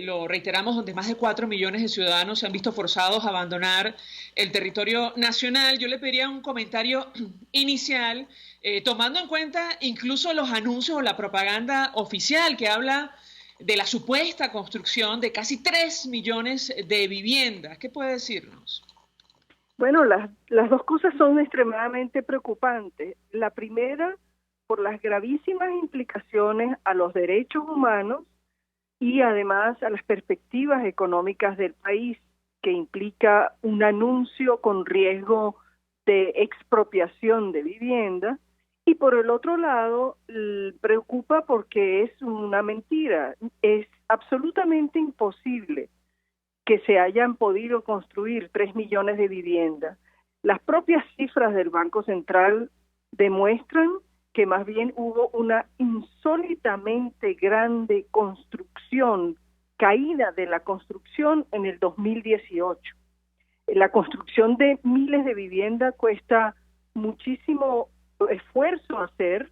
Speaker 1: lo reiteramos, donde más de 4 millones de ciudadanos se han visto forzados a abandonar el territorio nacional. Yo le pediría un comentario inicial, tomando en cuenta incluso los anuncios o la propaganda oficial que habla de la supuesta construcción de casi 3 millones de viviendas. ¿Qué puede decirnos?
Speaker 12: Bueno, las dos cosas son extremadamente preocupantes. La primera, por las gravísimas implicaciones a los derechos humanos y además a las perspectivas económicas del país, que implica un anuncio con riesgo de expropiación de vivienda. Y por el otro lado, preocupa porque es una mentira. Es absolutamente imposible que se hayan podido construir 3 millones de viviendas. Las propias cifras del Banco Central demuestran que más bien hubo una insólitamente grande construcción, caída de la construcción en el 2018. La construcción de miles de viviendas cuesta muchísimo esfuerzo hacer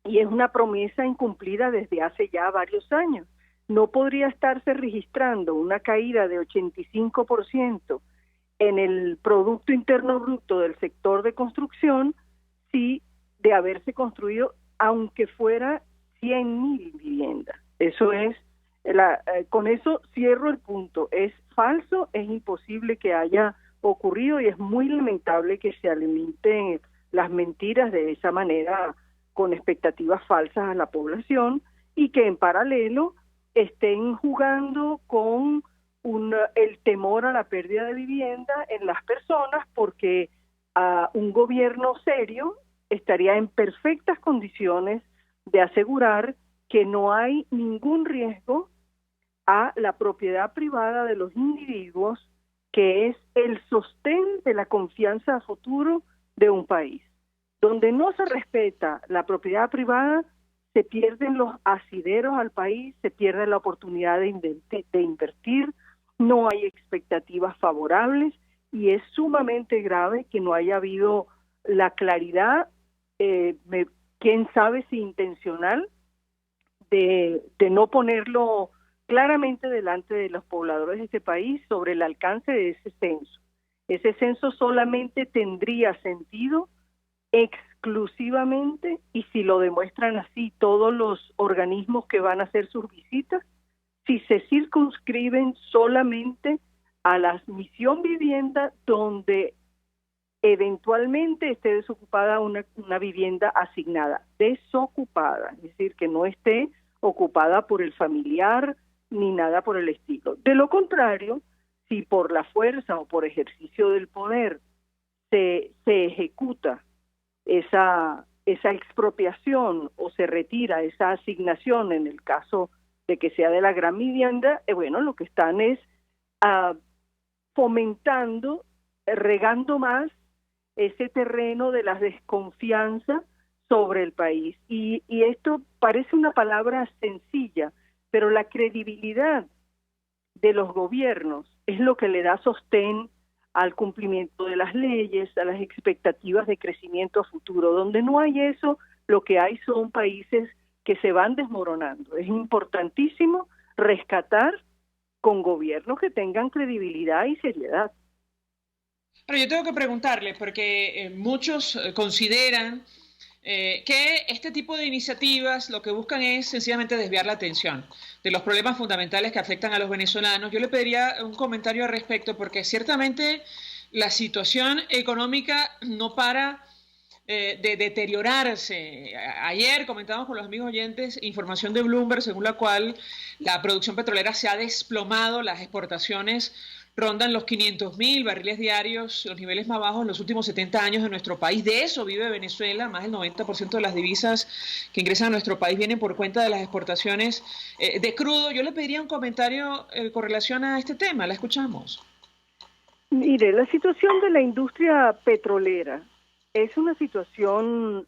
Speaker 12: y es una promesa incumplida desde hace ya varios años. No podría estarse registrando una caída de 85% en el Producto Interno Bruto del sector de construcción si de haberse construido, aunque fuera 100.000 viviendas. Eso es, con eso cierro el punto. Es falso, es imposible que haya ocurrido y es muy lamentable que se alimenten las mentiras de esa manera con expectativas falsas a la población y que en paralelo estén jugando con el temor a la pérdida de vivienda en las personas, porque un gobierno serio estaría en perfectas condiciones de asegurar que no hay ningún riesgo a la propiedad privada de los individuos, que es el sostén de la confianza a futuro de un país. Donde no se respeta la propiedad privada, se pierden los asideros al país, se pierde la oportunidad de invertir, no hay expectativas favorables y es sumamente grave que no haya habido la claridad, quién sabe si intencional, de no ponerlo claramente delante de los pobladores de este país sobre el alcance de ese censo. Ese censo solamente tendría sentido exclusivamente, y si lo demuestran así todos los organismos que van a hacer sus visitas, si se circunscriben solamente a la misión vivienda, donde eventualmente esté desocupada una vivienda asignada, desocupada, es decir, que no esté ocupada por el familiar ni nada por el estilo. De lo contrario, si por la fuerza o por ejercicio del poder se ejecuta esa expropiación o se retira esa asignación en el caso de que sea de la gran vivienda, bueno, lo que están es fomentando, regando más ese terreno de la desconfianza sobre el país. Y esto parece una palabra sencilla, pero la credibilidad de los gobiernos es lo que le da sostén al cumplimiento de las leyes, a las expectativas de crecimiento a futuro. Donde no hay eso, lo que hay son países que se van desmoronando. Es importantísimo rescatar con gobiernos que tengan credibilidad y seriedad.
Speaker 1: Pero yo tengo que preguntarle, porque muchos consideran que este tipo de iniciativas lo que buscan es sencillamente desviar la atención de los problemas fundamentales que afectan a los venezolanos. Yo le pediría un comentario al respecto, porque ciertamente la situación económica no para de deteriorarse. Ayer comentábamos con los amigos oyentes información de Bloomberg según la cual la producción petrolera se ha desplomado, las exportaciones rondan los 500.000 barriles diarios, los niveles más bajos en los últimos 70 años de nuestro país. De eso vive Venezuela, más del 90% de las divisas que ingresan a nuestro país vienen por cuenta de las exportaciones de crudo. Yo le pediría un comentario con relación a este tema, la escuchamos.
Speaker 12: Mire, la situación de la industria petrolera es una situación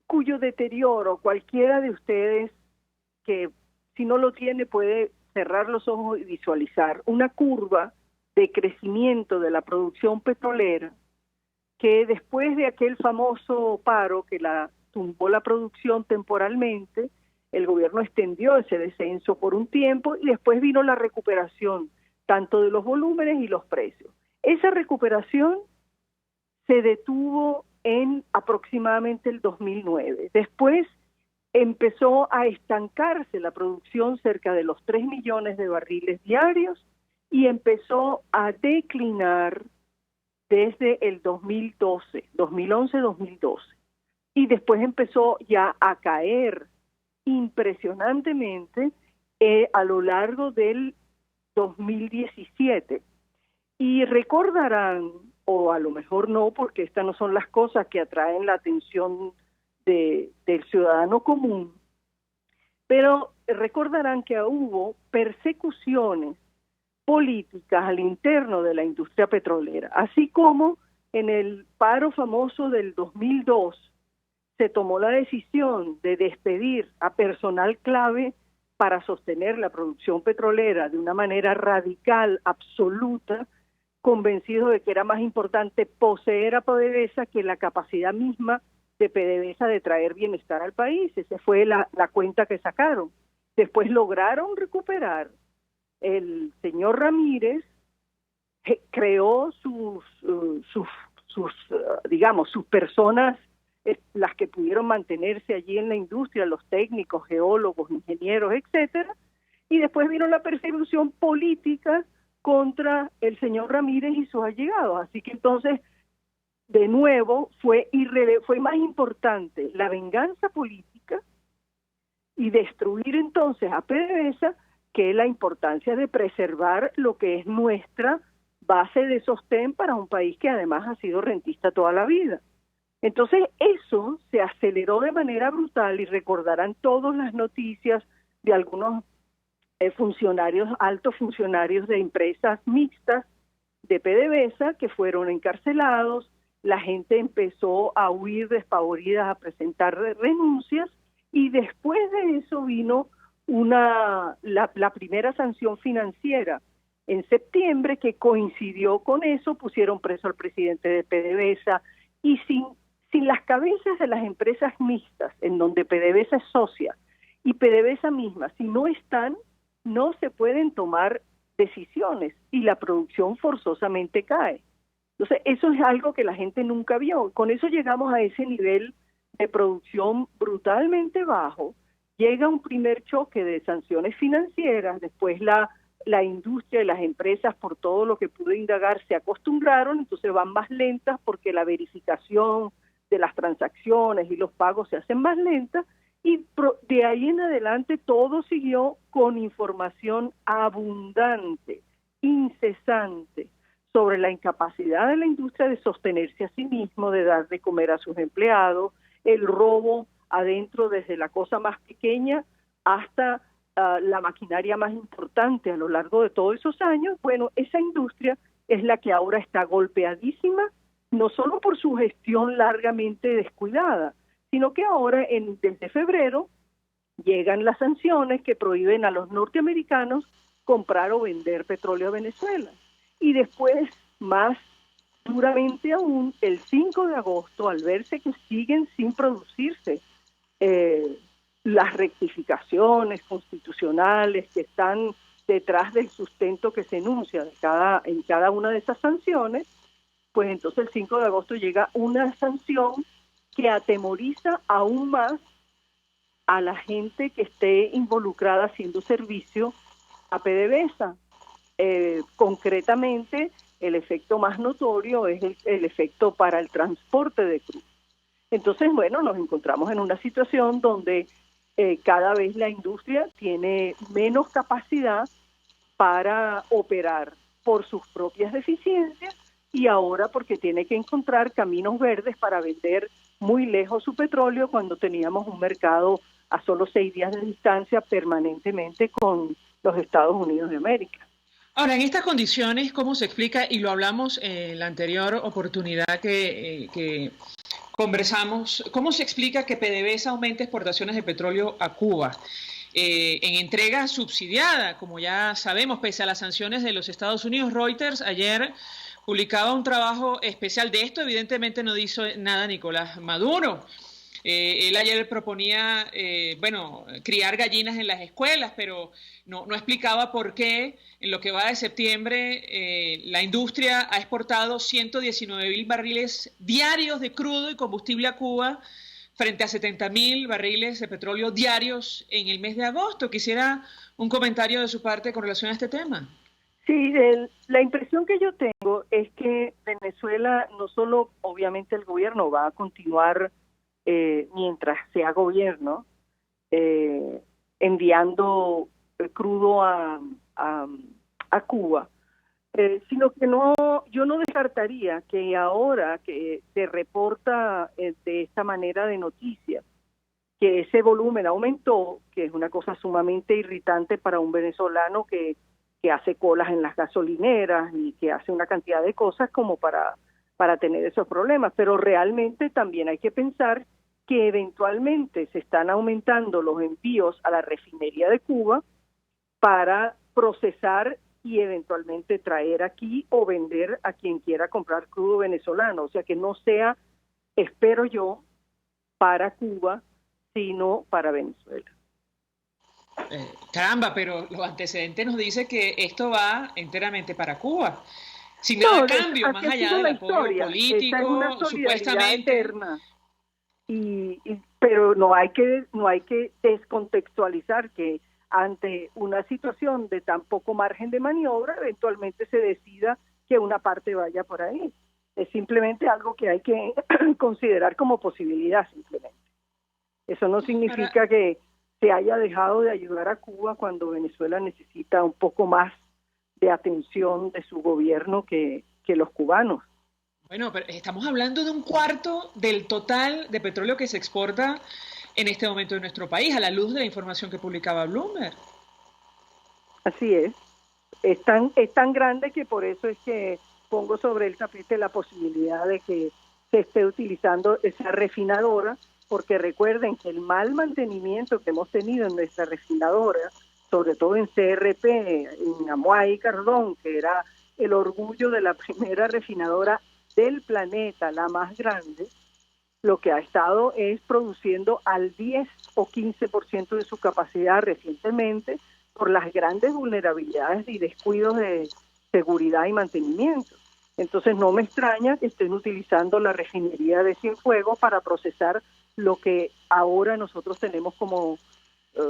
Speaker 12: cuyo deterioro cualquiera de ustedes que si no lo tiene puede cerrar los ojos y visualizar una curva de crecimiento de la producción petrolera que después de aquel famoso paro que tumbó la producción temporalmente, el gobierno extendió ese descenso por un tiempo y después vino la recuperación tanto de los volúmenes y los precios. Esa recuperación se detuvo en aproximadamente el 2009. Después empezó a estancarse la producción cerca de los 3 millones de barriles diarios y empezó a declinar desde el 2011-2012. Y después empezó ya a caer impresionantemente a lo largo del 2017. Y recordarán, o a lo mejor no, porque estas no son las cosas que atraen la atención del ciudadano común, pero recordarán que hubo persecuciones políticas al interno de la industria petrolera, así como en el paro famoso del 2002 se tomó la decisión de despedir a personal clave para sostener la producción petrolera de una manera radical, absoluta, convencido de que era más importante poseer a PDVSA que la capacidad misma de PDVSA de traer bienestar al país. Esa fue la cuenta que sacaron. Después lograron recuperar. El señor Ramírez creó sus personas, las que pudieron mantenerse allí en la industria, los técnicos, geólogos, ingenieros, etcétera, y después vino la persecución política contra el señor Ramírez y sus allegados. Así que entonces, de nuevo, fue más importante la venganza política y destruir entonces a PDVSA que la importancia de preservar lo que es nuestra base de sostén para un país que además ha sido rentista toda la vida. Entonces eso se aceleró de manera brutal y recordarán todas las noticias de algunos funcionarios, altos funcionarios de empresas mixtas de PDVSA que fueron encarcelados. La gente empezó a huir despavorida, a presentar renuncias, y después de eso vino la primera sanción financiera en septiembre que coincidió con eso. Pusieron preso al presidente de PDVSA y sin las cabezas de las empresas mixtas en donde PDVSA es socia y PDVSA misma, si no están, no se pueden tomar decisiones y la producción forzosamente cae. Entonces, eso es algo que la gente nunca vio. Con eso llegamos a ese nivel de producción brutalmente bajo. Llega un primer choque de sanciones financieras, después la industria y las empresas, por todo lo que pude indagar, se acostumbraron, entonces van más lentas porque la verificación de las transacciones y los pagos se hacen más lentas, y de ahí en adelante todo siguió con información abundante, incesante, sobre la incapacidad de la industria de sostenerse a sí mismo, de dar de comer a sus empleados, el robo adentro desde la cosa más pequeña hasta la maquinaria más importante a lo largo de todos esos años. Bueno, esa industria es la que ahora está golpeadísima, no solo por su gestión largamente descuidada, sino que ahora, desde febrero, llegan las sanciones que prohíben a los norteamericanos comprar o vender petróleo a Venezuela. Y después, más duramente aún, el 5 de agosto, al verse que siguen sin producirse las rectificaciones constitucionales que están detrás del sustento que se enuncia en cada una de esas sanciones, pues entonces el 5 de agosto llega una sanción que atemoriza aún más a la gente que esté involucrada haciendo servicio a PDVSA. Concretamente, el efecto más notorio es el efecto para el transporte de crudo. Entonces, bueno, nos encontramos en una situación donde cada vez la industria tiene menos capacidad para operar por sus propias deficiencias, y ahora porque tiene que encontrar caminos verdes para vender muy lejos su petróleo cuando teníamos un mercado a solo 6 días de distancia permanentemente con los Estados Unidos de América.
Speaker 1: Ahora, en estas condiciones, ¿cómo se explica? Y lo hablamos en la anterior oportunidad que conversamos, ¿cómo se explica que PDVSA aumente exportaciones de petróleo a Cuba? En entrega subsidiada, como ya sabemos, pese a las sanciones de los Estados Unidos. Reuters ayer publicaba un trabajo especial de esto. Evidentemente no hizo nada Nicolás Maduro. Él ayer proponía, criar gallinas en las escuelas, pero no explicaba por qué en lo que va de septiembre la industria ha exportado 119.000 barriles diarios de crudo y combustible a Cuba frente a 70.000 barriles de petróleo diarios en el mes de agosto. Quisiera un comentario de su parte con relación a este tema.
Speaker 12: Sí, la impresión que yo tengo es que Venezuela, no solo obviamente el gobierno va a continuar mientras sea gobierno, enviando crudo a Cuba, sino que yo no descartaría que ahora que se reporta de esta manera de noticias, que ese volumen aumentó, que es una cosa sumamente irritante para un venezolano que hace colas en las gasolineras y que hace una cantidad de cosas como para tener esos problemas, pero realmente también hay que pensar que eventualmente se están aumentando los envíos a la refinería de Cuba para procesar y eventualmente traer aquí o vender a quien quiera comprar crudo venezolano, o sea que no sea, espero yo, para Cuba, sino para Venezuela.
Speaker 1: Caramba, pero los antecedentes nos dicen que esto va enteramente para Cuba, sin nada de cambio, más allá del apoyo político,
Speaker 12: es una
Speaker 1: supuestamente
Speaker 12: eterna. Pero no hay que descontextualizar que ante una situación de tan poco margen de maniobra, eventualmente se decida que una parte vaya por ahí. Es simplemente algo que hay que considerar como posibilidad, simplemente. Eso no significa que se haya dejado de ayudar a Cuba cuando Venezuela necesita un poco más de atención de su gobierno que los cubanos.
Speaker 1: Bueno, pero estamos hablando de un cuarto del total de petróleo que se exporta en este momento en nuestro país, a la luz de la información que publicaba Bloomberg.
Speaker 12: Así es. Es tan grande que por eso es que pongo sobre el tapete la posibilidad de que se esté utilizando esa refinadora, porque recuerden que el mal mantenimiento que hemos tenido en nuestra refinadora, sobre todo en CRP, en Amuay y Cardón, que era el orgullo de la primera refinadora del planeta, la más grande, lo que ha estado es produciendo al 10 o 15% de su capacidad recientemente por las grandes vulnerabilidades y descuidos de seguridad y mantenimiento. Entonces no me extraña que estén utilizando la refinería de Cienfuegos para procesar lo que ahora nosotros tenemos como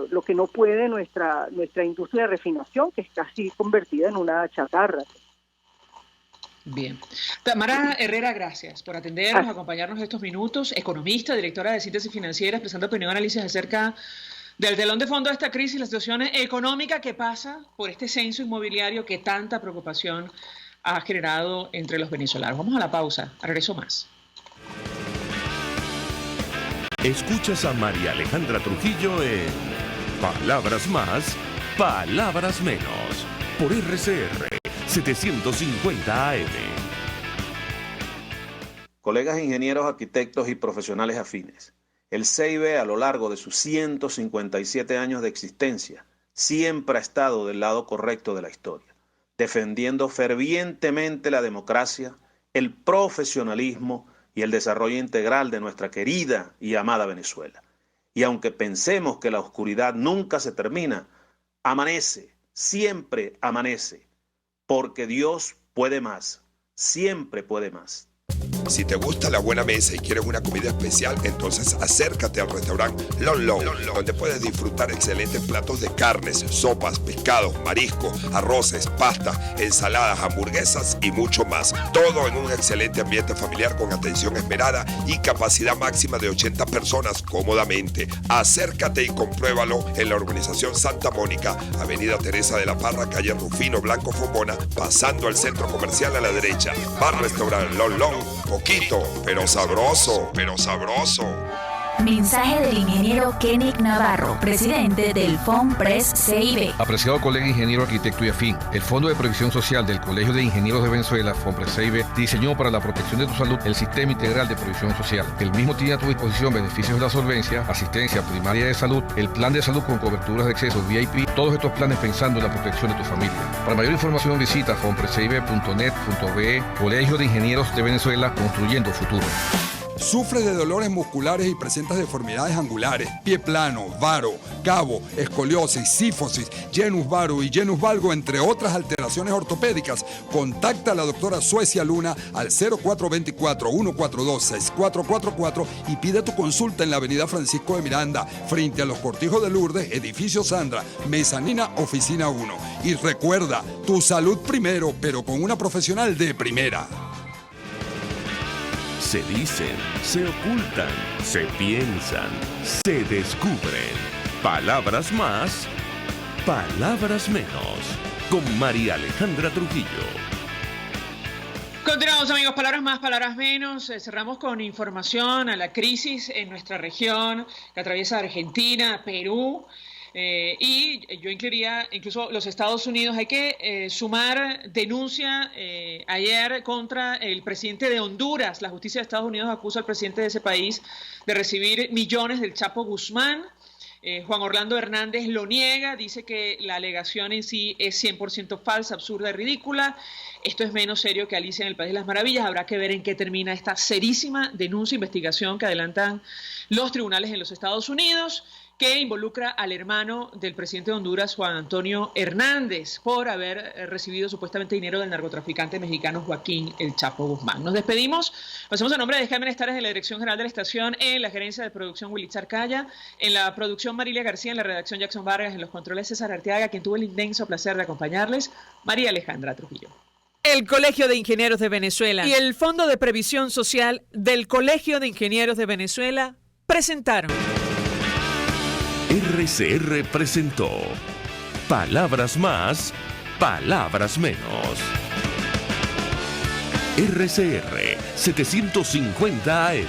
Speaker 12: lo que no puede nuestra industria de refinación, que es casi convertida en una chatarra.
Speaker 1: Bien. Tamara Herrera, gracias por atendernos, acompañarnos estos minutos. Economista, directora de Síntesis Financiera, expresando opinión y análisis acerca del telón de fondo de esta crisis, la situación económica que pasa por este censo inmobiliario que tanta preocupación ha generado entre los venezolanos. Vamos a la pausa, a regreso más.
Speaker 2: Escuchas a María Alejandra Trujillo en Palabras Más, Palabras Menos, por RCR 750 AM.
Speaker 5: Colegas ingenieros, arquitectos y profesionales afines, el CIB a lo largo de sus 157 años de existencia siempre ha estado del lado correcto de la historia, defendiendo fervientemente la democracia, el profesionalismo y el desarrollo integral de nuestra querida y amada Venezuela. Y aunque pensemos que la oscuridad nunca se termina, amanece, siempre amanece, porque Dios puede más, siempre puede más.
Speaker 13: Si te gusta la buena mesa y quieres una comida especial, entonces acércate al restaurante Lon Lon, donde puedes disfrutar excelentes platos de carnes, sopas, pescados, mariscos, arroces, pastas, ensaladas, hamburguesas y mucho más. Todo en un excelente ambiente familiar con atención esmerada y capacidad máxima de 80 personas cómodamente. Acércate y compruébalo en la urbanización Santa Mónica, Avenida Teresa de la Parra, calle Rufino Blanco Fombona, pasando al centro comercial a la derecha. Bar Restaurante Lon Lon. Poquito, pero sabroso, pero sabroso.
Speaker 7: Mensaje del ingeniero Kenick Navarro, presidente del FOMPRES CIB.
Speaker 8: Apreciado colega ingeniero, arquitecto y afín, el Fondo de Previsión Social del Colegio de Ingenieros de Venezuela, FOMPRES CIB, diseñó para la protección de tu salud el Sistema Integral de Previsión Social. El mismo tiene a tu disposición beneficios de la solvencia, asistencia primaria de salud, el plan de salud con coberturas de acceso VIP, todos estos planes pensando en la protección de tu familia. Para mayor información visita fomprescibe.net.be, Colegio de Ingenieros de Venezuela, construyendo futuro.
Speaker 14: ¿Sufres de dolores musculares y presentas deformidades angulares, pie plano, varo, cabo, escoliosis, sífosis, genus varo y genus valgo, entre otras alteraciones ortopédicas? Contacta a la doctora Suecia Luna al 0424-142-6444 y pide tu consulta en la avenida Francisco de Miranda, frente a los Cortijos de Lourdes, edificio Sandra, mezanina, oficina 1. Y recuerda, tu salud primero, pero con una profesional de primera.
Speaker 2: Se dicen, se ocultan, se piensan, se descubren. Palabras más, palabras menos. Con María Alejandra Trujillo.
Speaker 1: Continuamos, amigos, palabras más, palabras menos. Cerramos con información a la crisis en nuestra región que atraviesa Argentina, Perú. Y yo incluiría incluso los Estados Unidos. Hay que sumar denuncia ayer contra el presidente de Honduras. La justicia de Estados Unidos acusa al presidente de ese país de recibir millones del Chapo Guzmán. Juan Orlando Hernández lo niega, dice que la alegación en sí es 100% falsa, absurda y ridícula. Esto es menos serio que Alicia en el País de las Maravillas. Habrá que ver en qué termina esta serísima denuncia, investigación que adelantan los tribunales en los Estados Unidos, que involucra al hermano del presidente de Honduras, Juan Antonio Hernández, por haber recibido supuestamente dinero del narcotraficante mexicano Joaquín El Chapo Guzmán. Nos despedimos. Pasemos a nombre de Jaime Estares en la dirección general de la estación, en la gerencia de producción Wilitzer Calla, en la producción Marilia García, en la redacción Jackson Vargas, en los controles César Arteaga, quien tuvo el inmenso placer de acompañarles, María Alejandra Trujillo. El Colegio de Ingenieros de Venezuela y el Fondo de Previsión Social del Colegio de Ingenieros de Venezuela presentaron.
Speaker 2: RCR presentó Palabras más, palabras menos. RCR 750 AM.